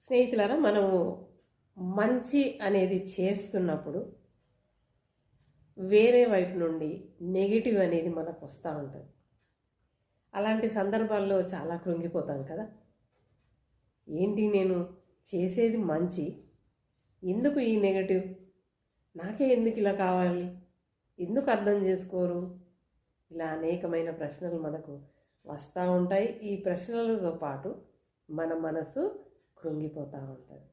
స్నేహితులారా, మనము మంచి అనేది చేస్తున్నప్పుడు వేరే వైపు నుండి నెగిటివ్ అనేది మనకు వస్తూ ఉంటుంది. అలాంటి సందర్భాల్లో చాలా కృంగిపోతాం కదా. ఏంటి, నేను చేసేది మంచి, ఎందుకు ఈ నెగటివ్, నాకే ఎందుకు ఇలా కావాలి, ఎందుకు అర్థం చేసుకోరు, ఇలా అనేకమైన ప్రశ్నలు మనకు వస్తూ ఉంటాయి. ఈ ప్రశ్నలతో పాటు మన మనసు కృంగిపోతూ ఉంటుంది.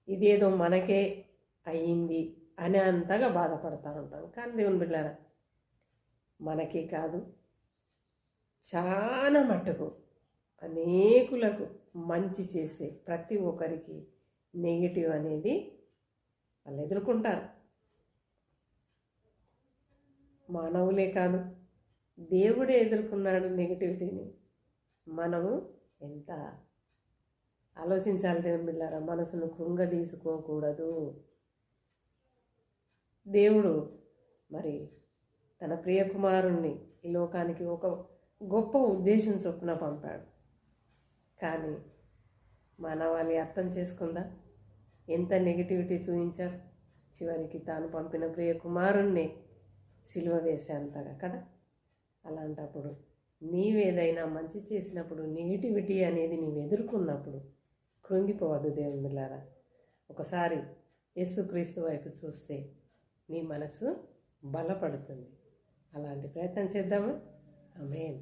ఇదేదో మనకే అయ్యింది అనే అంతగా బాధపడుతూ ఉంటాం. కానీ దేవుని బిడ్డలారా, మనకే కాదు, చాలా మట్టుకు అనేకులకు మంచి చేసే ప్రతి ఒక్కరికి నెగిటివ్ అనేది వాళ్ళు ఎదుర్కొంటారు. మానవులే కాదు, దేవుడే ఎదుర్కొన్నాడు నెగిటివిటీని. మనము ఎంత ఆలోచించాలి దేవుని బిడ్డలారా, మనసును కృంగదీసుకోకూడదు. దేవుడు మరి తన ప్రియకుమారుణ్ణి ఈ లోకానికి ఒక గొప్ప ఉద్దేశం చొప్పున పంపాడు. కానీ మానవాళి అర్థం చేసుకుందా? ఎంత నెగిటివిటీ చూపించారు. చివరికి తాను పంపిన ప్రియకుమారుణ్ణి సిలువ వేసేంతగా కదా. అలాంటప్పుడు నీవేదైనా మంచి చేసినప్పుడు నెగిటివిటీ అనేది నీవు ఎదుర్కొన్నప్పుడు కృంగిపోవద్దు దేవుని బిడ్డలారా. ఒకసారి యేసుక్రీస్తు వైపు చూస్తే నీ మనసు బలపడుతుంది. అలాంటి ప్రయత్నం చేద్దామా? ఆమేన్.